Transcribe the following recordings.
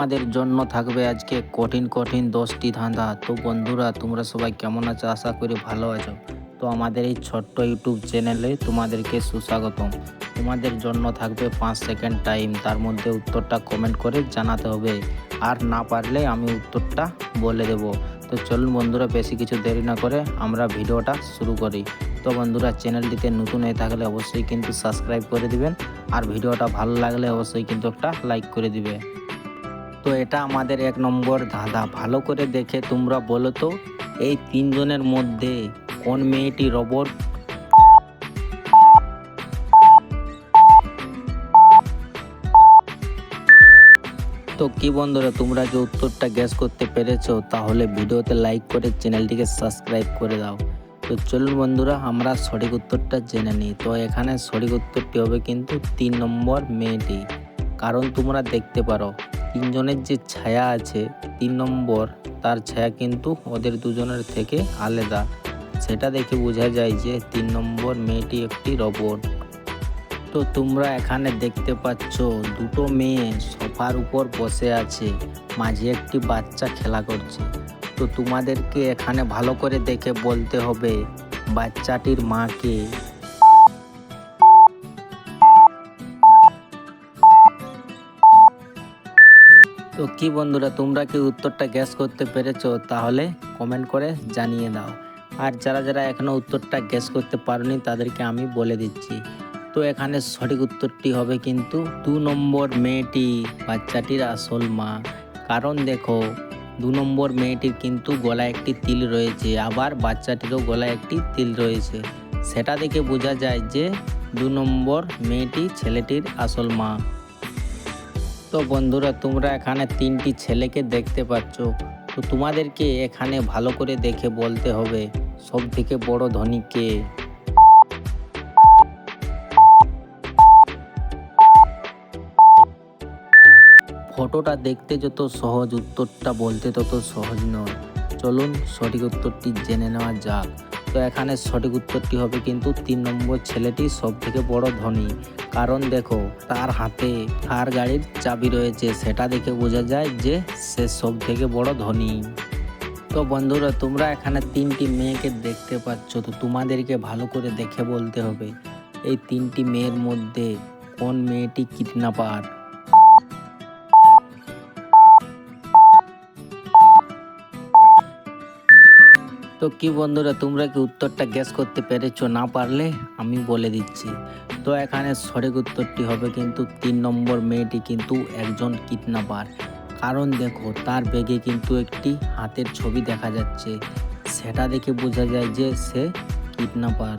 তোমাদের জন্য থাকবে আজকে কঠিন কঠিন 10টি ধাঁধা। তো বন্ধুরা, তোমরা সবাই কেমন আছো? আশা করি ভালো আছো। তো আমাদের এই ছোট্ট ইউটিউব চ্যানেলে তোমাদেরকে সুস্বাগতম। তোমাদের জন্য থাকবে 5 সেকেন্ড টাইম, তার মধ্যে উত্তরটা কমেন্ট করে জানাতে হবে। আর না পারলে আমি উত্তরটা বলে দেব। তো চলুন বন্ধুরা, বেশি কিছু দেরি না করে আমরা ভিডিওটা শুরু করি। তো বন্ধুরা, চ্যানেলটিতে নতুন হয়ে থাকলে অবশ্যই কিন্তু সাবস্ক্রাইব করে দিবেন, আর ভিডিওটা ভালো লাগলে অবশ্যই কিন্তু একটা লাইক করে দিবে। তো এটা আমাদের 1 নম্বর ধাঁধা। ভালো করে দেখে তোমরা বলো তো, এই তিনজনের মধ্যে কোন মেয়েটি রোবট? তো কি বন্ধুরা, তোমরা যে উত্তরটা গ্যাস করতে পেরেছো, তাহলে ভিডিওতে লাইক করে চ্যানেলটিকে সাবস্ক্রাইব করে দাও। তো চলুন বন্ধুরা, আমরা সঠিক উত্তরটা জেনে নিই। তো এখানে সঠিক উত্তরটি হবে কিন্তু 3 নম্বর মেয়েটি। কারণ তোমরা দেখতে পারো, তিনজনের যে ছায়া আছে 3 নম্বর, তার ছায়া কিন্তু ওদের দুজনের থেকে আলাদা। সেটা দেখে বোঝা যায় যে 3 নম্বর মেয়েটি একটি রোবট। তো তোমরা এখানে দেখতে পাচ্ছ দুটো মেয়ে সোফার উপর বসে আছে, মাঝে একটি বাচ্চা খেলা করছে। তো তোমাদেরকে এখানে ভালো করে দেখে বলতে হবে বাচ্চাটির মাকে। তো কি বন্ধুরা, তোমরা কি উত্তরটা গ্যাস করতে পেরেছো? তাহলে কমেন্ট করে জানিয়ে দাও। আর যারা যারা এখনো উত্তরটা গ্যাস করতে পারোনি, তাদেরকে আমি বলে দিচ্ছি। তো এখানে সঠিক উত্তরটি হবে কিন্তু 2 নম্বর মেয়েটি বাচ্চাটির আসল মা। কারণ দেখো, 2 নম্বর মেয়েটির কিন্তু গলায় একটি তিল রয়েছে, আবার বাচ্চাটিরও গলায় একটি তিল রয়েছে। সেটা দেখে বোঝা যায় যে 2 নম্বর মেয়েটি ছেলেটির আসল মা। তো বন্ধুরা, তোমরা এখানে 3টি ছেলেকে দেখতে পাচ্ছ। তো তোমাদেরকে এখানে ভালো করে দেখে বলতে হবে সব থেকে বড় ধনী কে। ফটোটা দেখতে যত সহজ, উত্তরটা বলতে তত সহজ নয়। চলুন সঠিক উত্তরটি জেনে নেওয়া যাক। তো এখানে সঠিক উত্তরটি হবে কিন্তু 3 নম্বর ছেলেটি সব থেকে বড় ধনী। কারণ দেখো, তার হাতে কার গাড়ির চাবি রয়েছে, সেটা দেখে বোঝা যায় যে সে সব থেকে বড় ধনী। তো বন্ধুরা, তোমরা এখানে 3টি মেয়েকে দেখতে পাচ্ছ। তো তোমাদেরকে ভালো করে দেখে বলতে হবে এই 3টি মেয়ের মধ্যে কোন মেয়েটি কিডন্যাপার। তো কি বন্ধুরা, তোমরা কি উত্তরটা গ্যাস করতে পেরেছো? না পারলে আমি বলে দিচ্ছি। তো এখানে সঠিক উত্তরটি হবে কিন্তু 3 নম্বর মেয়েটি কিন্তু একজন কিডন্যাপার। কারণ দেখো, তার ব্যাগে কিন্তু একটি হাতের ছবি দেখা যাচ্ছে, সেটা দেখে বোঝা যায় যে সে কিডন্যাপার।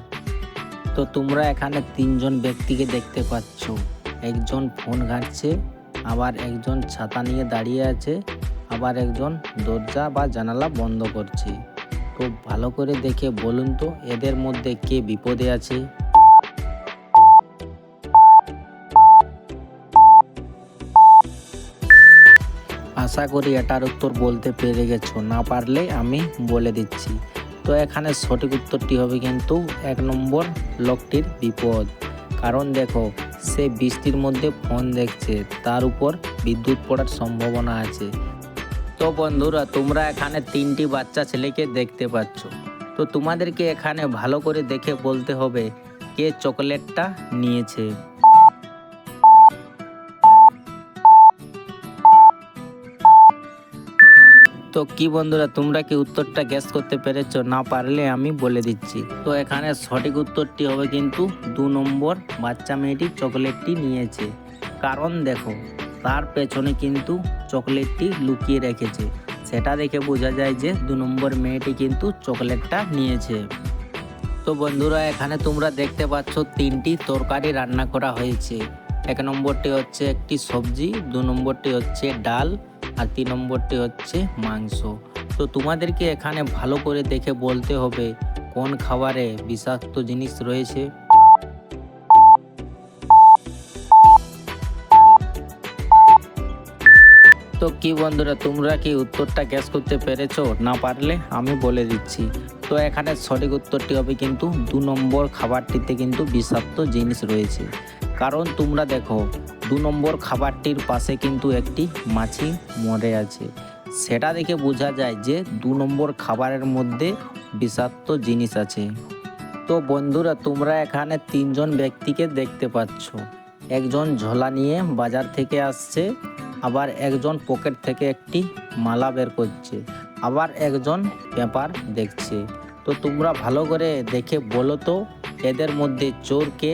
তো তোমরা এখানে 3জন ব্যক্তিকে দেখতে পাচ্ছ। একজন ফোন ঘাঁটছে, আবার একজন ছাতা নিয়ে দাঁড়িয়ে আছে, আবার একজন দরজা বা জানালা বন্ধ করছে। তো ভালো করে দেখে বলুন তো, এদের মধ্যে কে বিপদে আছে? আশা করি এটার উত্তর বলতে পেরে গেছো। না পারলে আমি বলে দিচ্ছি। তো এখানে সঠিক উত্তরটি হবে কিন্তু 1 নম্বর লোকটির বিপদ। কারণ দেখো, সে বৃষ্টির মধ্যে ফোন দেখছে, তার উপর বিদ্যুৎ পড়ার সম্ভাবনা আছে। তো বন্ধুরা, তোমরা এখানে 3টি বাচ্চা ছেলেকে দেখতে পাচ্ছ। তো তোমাদেরকে এখানে ভালো করে দেখে বলতে হবে কে চকলেটটা নিয়েছে। তো কি বন্ধুরা, তোমরা কি উত্তরটা গ্যাস করতে পেরেছো? না পারলে আমি বলে দিচ্ছি। তো এখানে সঠিক উত্তরটি হবে কিন্তু 2 নম্বর বাচ্চা মেয়েটি চকলেটটি নিয়েছে। কারণ দেখো, তার পেছনে কিন্তু চকলেটটি লুকিয়ে রেখেছে, সেটা দেখে বোঝা যায় যে 2 নম্বর মেয়েটি কিন্তু চকলেটটা নিয়েছে। তো বন্ধুরা, এখানে তোমরা দেখতে পাচ্ছ 3টি তরকারি রান্না করা হয়েছে। 1 নম্বরটি হচ্ছে একটি সবজি, 2 নম্বরটি হচ্ছে ডাল, আর 3 নম্বরটি হচ্ছে মাংস। তো তোমাদেরকে এখানে ভালো করে দেখে বলতে হবে কোন খাবারে বিষাক্ত জিনিস রয়েছে। তো কি বন্ধুরা, তোমরা কি উত্তরটা গ্যাস করতে পেরেছো? না পারলে আমি বলে দিচ্ছি। তো এখানে সঠিক উত্তরটি হবে কিন্তু 2 নম্বর খাবারটিতে কিন্তু বিষাক্ত জিনিস রয়েছে। কারণ তোমরা দেখো, নম্বর খাবারটির পাশে কিন্তু একটি মাছি মরে আছে। সেটা দেখে বোঝা যায় যে 2 নম্বর খাবারের মধ্যে বিষাক্ত জিনিস আছে। তো বন্ধুরা, তোমরা এখানে 3জন ব্যক্তিকে দেখতে পাচ্ছ। একজন ঝোলা নিয়ে বাজার থেকে আসছে, আবার একজন পকেট থেকে একটি মালা বের করছে, আবার একজন পেপার দেখছে। তো তোমরা ভালো করে দেখে বলো তো এদের মধ্যে চোর কে?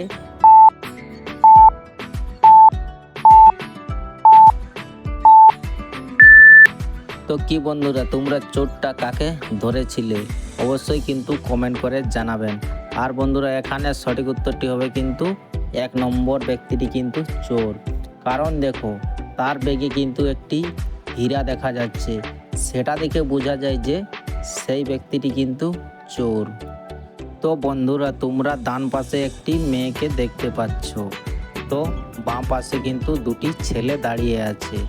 তো কি বন্ধুরা, তোমরা চোরটা কাকে ধরেছিলে? অবশ্যই কিন্তু কমেন্ট করে জানাবেন। আর বন্ধুরা, এখানে সঠিক উত্তরটি হবে কিন্তু 1 নম্বর ব্যক্তিটি কিন্তু চোর। কারণ দেখো, তার ব্যাগে কিন্তু একটি হীরা দেখা যাচ্ছে। সেটা দেখে বোঝা যায় যে সেই ব্যক্তিটি কিন্তু চোর। তো বন্ধুরা, তোমরা ডান পাশে একটি মেয়েকে দেখতে পাচ্ছ। তো বাম পাশে কিন্তু দুটি ছেলে দাঁড়িয়ে আছে।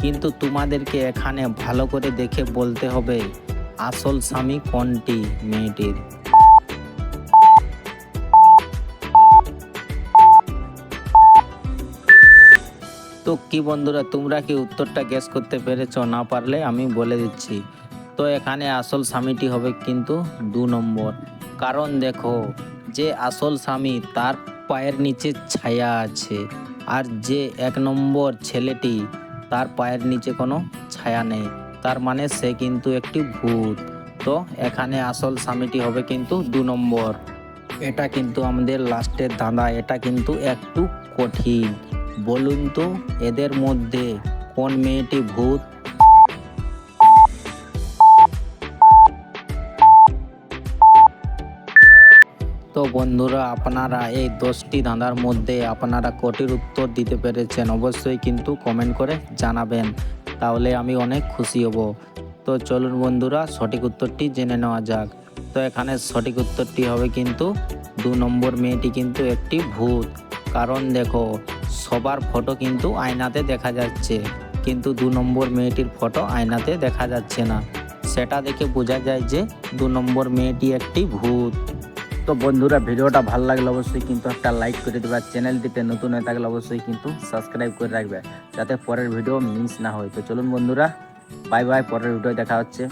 কিন্তু তোমাদেরকে এখানে ভালো করে দেখে বলতে হবে আসল স্বামী কোনটি মেয়েটির। তো কি বন্ধুরা, তোমরা কি উত্তরটা গেস করতে পেরেছো? না পারলে আমি বলে দিচ্ছি। তো এখানে আসল স্বামীটি হবে কিন্তু 2 নম্বর। কারণ দেখো, যে আসল স্বামী তার পায়ের নিচে ছায়া আছে, আর যে 1 নম্বর ছেলেটি তার পায়ের নিচে কোনো ছায়া নেই। তার মানে সে কিন্তু একটি ভূত। তো এখানে আসল স্বামীটি হবে কিন্তু 2 নম্বর। এটা কিন্তু আমাদের লাস্টের ধাঁধা। এটা কিন্তু একটু কঠিন। বলুন তো এদের মধ্যে কোন মেয়েটি ভূত? তো বন্ধুরা, আপনারা এই 10টি ধাঁধার মধ্যে আপনারা কোটির উত্তর দিতে পেরেছেন। অবশ্যই কিন্তু কমেন্ট করে জানাবেন, তাহলে আমি অনেক খুশি হব। তো চলুন বন্ধুরা, সঠিক উত্তরটি জেনে নেওয়া যাক। তো এখানে সঠিক উত্তরটি হবে কিন্তু 2 নম্বর মেয়েটি কিন্তু একটি ভূত। কারণ দেখো, সবার ফটো কিন্তু আয়নাতে দেখা যাচ্ছে, কিন্তু 2 নম্বর মেয়েটির ফটো আয়নাতে দেখা যাচ্ছে না। সেটা দেখে বোঝা যায় যে 2 নম্বর মেয়েটি একটি ভূত। তো বন্ধুরা, ভিডিওটা ভালো লাগলে অবশ্যই কিন্তু একটা লাইক করে দেবে। আর চ্যানেলটিতে নতুন হয়ে থাকলে অবশ্যই কিন্তু সাবস্ক্রাইব করে রাখবে, যাতে পরের ভিডিও মিস না হয়। তো চলুন বন্ধুরা, বাই বাই, পরের ভিডিও দেখা হচ্ছে।